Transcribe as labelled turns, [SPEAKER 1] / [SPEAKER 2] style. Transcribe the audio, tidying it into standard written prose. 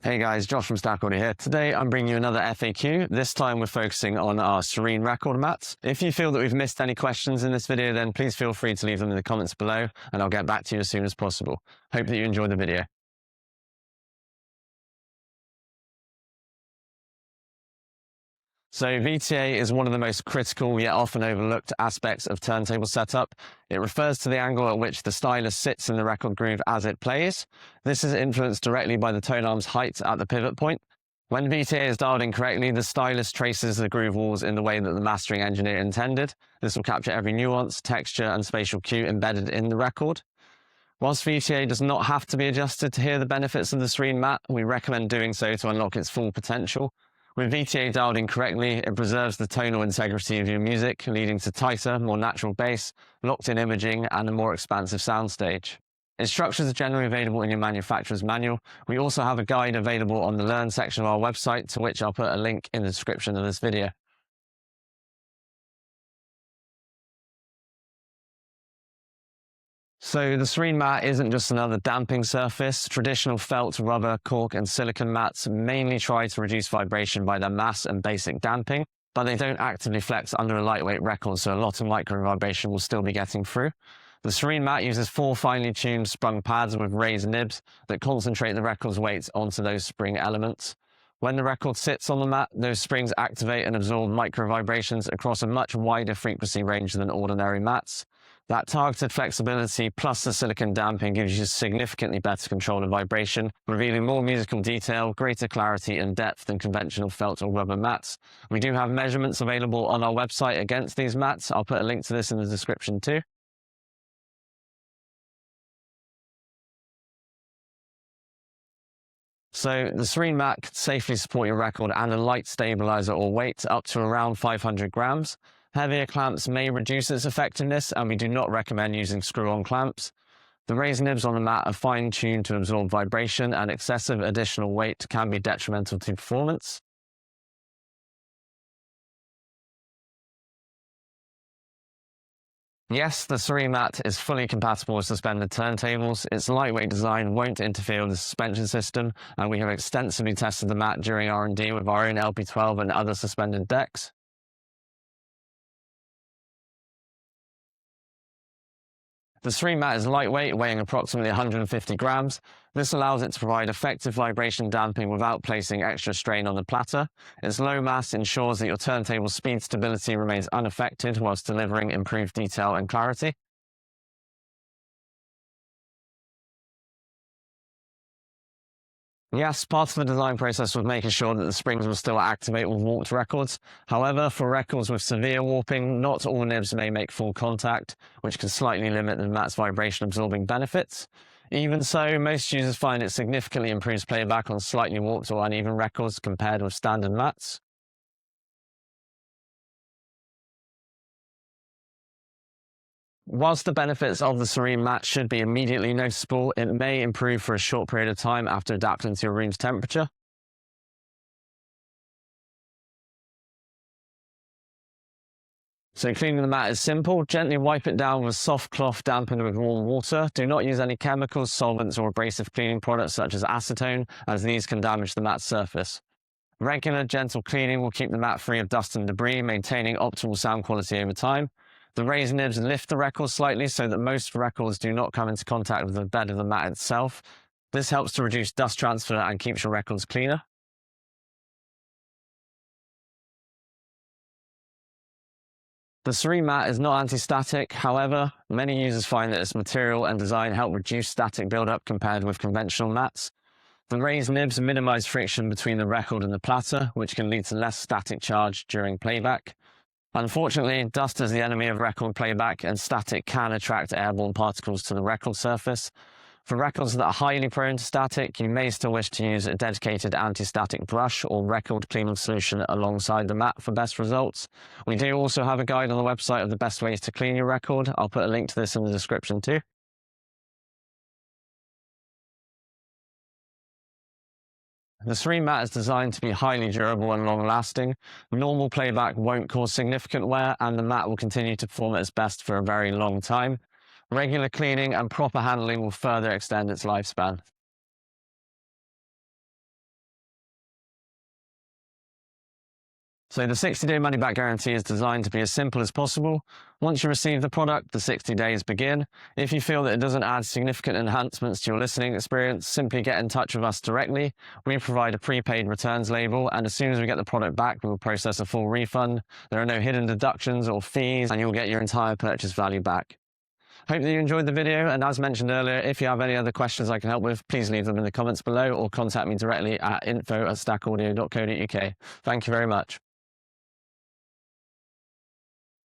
[SPEAKER 1] Hey guys, Josh from Stackholder here. Today I'm bringing you another FAQ. This time we're focusing on our SERENE Record Mat. If you feel that we've missed any questions in this video, then please feel free to leave them in the comments below and I'll get back to you as soon as possible. Hope that you enjoy the video. So VTA is one of the most critical yet often overlooked aspects of turntable setup. It refers to the angle at which the stylus sits in the record groove as it plays. This is influenced directly by the tone arm's height at the pivot point. When VTA is dialed in correctly, the stylus traces the groove walls in the way that the mastering engineer intended. This will capture every nuance, texture, and spatial cue embedded in the record. Whilst VTA does not have to be adjusted to hear the benefits of the SERENE Mat, we recommend doing so to unlock its full potential. With VTA dialed in correctly, it preserves the tonal integrity of your music, leading to tighter, more natural bass, locked-in imaging, and a more expansive soundstage. Instructions are generally available in your manufacturer's manual. We also have a guide available on the Learn section of our website, to which I'll put a link in the description of this video. So the SERENE Mat isn't just another damping surface. Traditional felt, rubber, cork, and silicone mats mainly try to reduce vibration by their mass and basic damping, but they don't actively flex under a lightweight record, so a lot of micro vibration will still be getting through. The SERENE Mat uses 4 finely tuned sprung pads with raised nibs that concentrate the record's weight onto those spring elements. When the record sits on the mat, those springs activate and absorb micro vibrations across a much wider frequency range than ordinary mats. That targeted flexibility plus the silicone damping gives you significantly better control of vibration, revealing more musical detail, greater clarity and depth than conventional felt or rubber mats. We do have measurements available on our website against these mats. I'll put a link to this in the description too. So the SERENE Mat can safely support your record and a light stabilizer or weight up to around 500 grams. Heavier clamps may reduce its effectiveness, and we do not recommend using screw-on clamps. The raised nibs on the mat are fine-tuned to absorb vibration, and excessive additional weight can be detrimental to performance. Yes, the SERENE Mat is fully compatible with suspended turntables. Its lightweight design won't interfere with the suspension system, and we have extensively tested the mat during R&D with our own LP12 and other suspended decks. The SERENE Mat is lightweight, weighing approximately 150 grams. This allows it to provide effective vibration damping without placing extra strain on the platter. Its low mass ensures that your turntable speed stability remains unaffected whilst delivering improved detail and clarity. Yes, part of the design process was making sure that the springs will still activate with warped records. However, for records with severe warping, not all nibs may make full contact, which can slightly limit the mat's vibration absorbing benefits. Even so, most users find it significantly improves playback on slightly warped or uneven records compared with standard mats. Whilst the benefits of the SERENE Mat should be immediately noticeable, it may improve for a short period of time after adapting to your room's temperature. So cleaning the mat is simple. Gently wipe it down with soft cloth dampened with warm water. Do not use any chemicals, solvents, or abrasive cleaning products such as acetone, as these can damage the mat's surface. Regular, gentle cleaning will keep the mat free of dust and debris, maintaining optimal sound quality over time. The raised nibs lift the record slightly so that most records do not come into contact with the bed of the mat itself. This helps to reduce dust transfer and keeps your records cleaner. The SERENE Mat is not anti-static. However, many users find that its material and design help reduce static buildup compared with conventional mats. The raised nibs minimize friction between the record and the platter, which can lead to less static charge during playback. Unfortunately, dust is the enemy of record playback, and static can attract airborne particles to the record surface. For records that are highly prone to static, you may still wish to use a dedicated anti-static brush or record cleaning solution alongside the mat for best results. We do also have a guide on the website of the best ways to clean your record. I'll put a link to this in the description too. The SERENE Mat is designed to be highly durable and long-lasting. Normal playback won't cause significant wear, and the mat will continue to perform at its best for a very long time. Regular cleaning and proper handling will further extend its lifespan. So the 60-day money-back guarantee is designed to be as simple as possible. Once you receive the product, the 60 days begin. If you feel that it doesn't add significant enhancements to your listening experience, simply get in touch with us directly. We provide a prepaid returns label, and as soon as we get the product back, we will process a full refund. There are no hidden deductions or fees, and you'll get your entire purchase value back. Hope that you enjoyed the video, and as mentioned earlier, if you have any other questions I can help with, please leave them in the comments below or contact me directly at info@stackaudio.co.uk. Thank you very much.